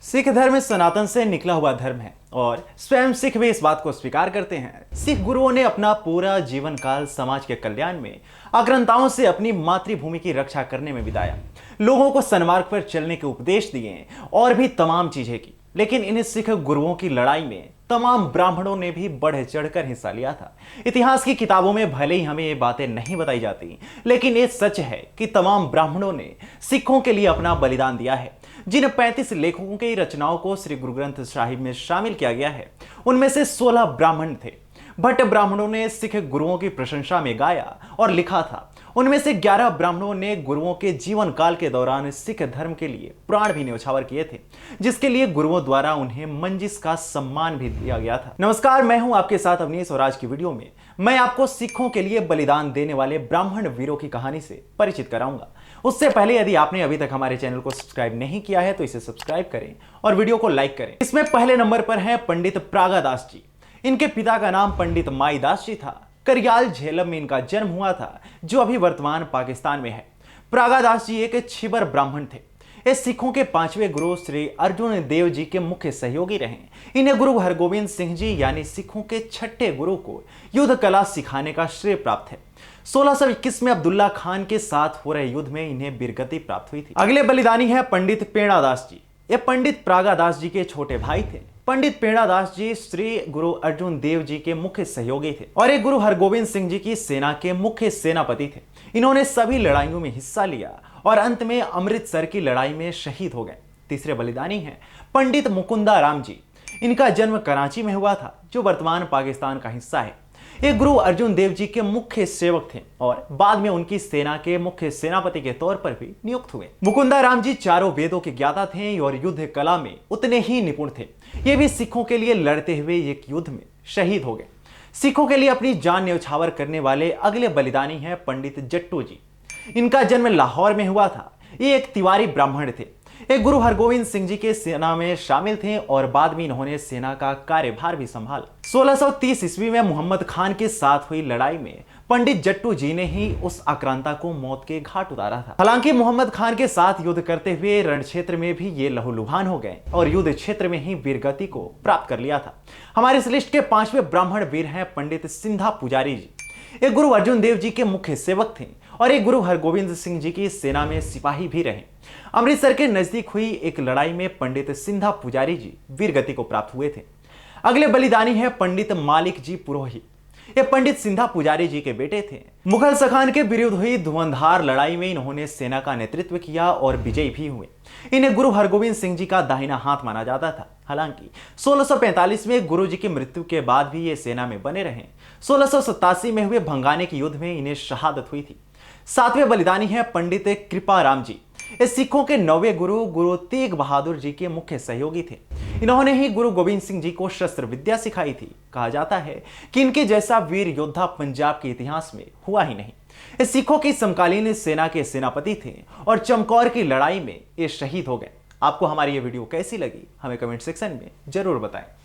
सिख धर्म सनातन से निकला हुआ धर्म है और स्वयं सिख भी इस बात को स्वीकार करते हैं। सिख गुरुओं ने अपना पूरा जीवन काल समाज के कल्याण में अग्रताओं से अपनी मातृभूमि की रक्षा करने में बिताया। लोगों को सन्मार्ग पर चलने के उपदेश दिए और भी तमाम चीजें की। लेकिन इन सिख गुरुओं की लड़ाई में तमाम ब्राह्मणों ने भी बढ़ चढ़कर हिस्सा लिया था। इतिहास की किताबों में भले ही हमें ये बातें नहीं बताई जाती, लेकिन ये सच है कि तमाम ब्राह्मणों ने सिखों के लिए अपना बलिदान दिया है। जिन 35 लेखकों की रचनाओं को श्री गुरु ग्रंथ साहिब में शामिल किया गया है, उनमें से 16 ब्राह्मण थे। भट्ट ब्राह्मणों ने सिख गुरुओं की प्रशंसा में गाया और लिखा था। उनमें से 11 ब्राह्मणों ने गुरुओं के जीवन काल के दौरान सिख धर्म के लिए प्राण भी न्यौछावर किए थे, जिसके लिए गुरुओं द्वारा उन्हें मंजिस का सम्मान भी दिया गया था। नमस्कार, मैं हूं आपके साथ अवनीश और आज की वीडियो में मैं आपको सिखों के लिए बलिदान देने वाले ब्राह्मण वीरों की कहानी से परिचित कराऊंगा। उससे पहले यदि आपने अभी तक हमारे चैनल को सब्सक्राइब नहीं किया है तो इसे सब्सक्राइब करें और वीडियो को लाइक करें। इसमें पहले नंबर पर है पंडित प्रागादास जी। इनके पिता का नाम पंडित माईदास जी था। करयाल झेलम में इनका जन्म हुआ था, जो अभी वर्तमान पाकिस्तान में है। प्रागादास जी एक छिबर ब्राह्मण थे। ये सिखों के 5वें गुरु श्री अर्जुन देव जी के मुख्य सहयोगी रहे। इन्हें गुरु हरगोविंद सिंह जी यानी सिखों के 6ठे गुरु को युद्ध कला सिखाने का श्रेय प्राप्त है। 1621 में अब्दुल्ला खान के साथ हो रहे युद्ध में इन्हें वीरगति प्राप्त हुई थी। अगले बलिदानी है पंडित पेड़ादास जी। ये पंडित प्रागादास जी के छोटे भाई थे। पंडित पेड़ादास जी श्री गुरु अर्जुन देव जी के मुख्य सहयोगी थे और एक गुरु हरगोविंद सिंह जी की सेना के मुख्य सेनापति थे। इन्होंने सभी लड़ाइयों में हिस्सा लिया और अंत में अमृतसर की लड़ाई में शहीद हो गए। तीसरे बलिदानी हैं पंडित मुकुंदा राम जी। इनका जन्म कराची में हुआ था, जो वर्तमान पाकिस्तान का हिस्सा है। ये गुरु अर्जुन देव जी के मुख्य सेवक थे और बाद में उनकी सेना के मुख्य सेनापति के तौर पर भी नियुक्त हुए। मुकुंदा राम जी चारों वेदों के ज्ञाता थे और युद्ध कला में उतने ही निपुण थे। ये भी सिखों के लिए लड़ते हुए एक युद्ध में शहीद हो गए। सिखों के लिए अपनी जान न्यौछावर करने वाले अगले बलिदानी हैं पंडित जट्टू जी। इनका जन्म लाहौर में हुआ था। ये एक तिवारी ब्राह्मण थे। एक गुरु हरगोविंद सिंह जी के सेना में शामिल थे और बाद में इन्होंने सेना का कार्यभार भी संभाला। 1630 ईस्वी में मोहम्मद खान के साथ हुई लड़ाई में पंडित जट्टू जी ने ही उस आक्रांता को मौत के घाट उतारा था। हालांकि मोहम्मद खान के साथ युद्ध करते हुए रण क्षेत्र में भी ये लहूलुहान हो गए और युद्ध क्षेत्र में ही वीरगति को प्राप्त कर लिया था। हमारे इस लिस्ट के 5वें ब्राह्मण वीर हैं पंडित सिंधा पुजारी जी। एक गुरु अर्जुन देव जी के मुख्य सेवक थे और एक गुरु हरगोविंद सिंह जी की सेना में सिपाही भी रहे। अमृतसर के नजदीक हुई एक लड़ाई में पंडित सिंधा पुजारी जी वीरगति को प्राप्त हुए थे। अगले बलिदानी है पंडित मालिक जी पुरोहित। ये पंडित सिंधा पुजारी जी के बेटे थे। मुगल सखान के विरुद्ध हुई धुआंधार लड़ाई में इन्होंने सेना का नेतृत्व किया और विजयी भी हुए। इन्हें गुरु हरगोविंद सिंह जी का दाहिना हाथ माना जाता था। हालांकि 1645 में गुरु जी की मृत्यु के बाद भी ये सेना में बने रहे। 1687 में हुए भंगाने के युद्ध में इन्हें शहादत हुई थी। 7वें बलिदानी है पंडित कृपा राम जी। ये सिखों के 9वें गुरु गुरु तेग बहादुर जी के मुख्य सहयोगी थे। इन्होंने ही गुरु गोविंद सिंह जी को शस्त्र विद्या सिखाई थी। कहा जाता है कि इनके जैसा वीर योद्धा पंजाब के इतिहास में हुआ ही नहीं। ये सिखों की समकालीन सेना के सेनापति थे और चमकौर की लड़ाई में ये शहीद हो गए। आपको हमारी ये वीडियो कैसी लगी हमें कमेंट सेक्शन में जरूर बताएं।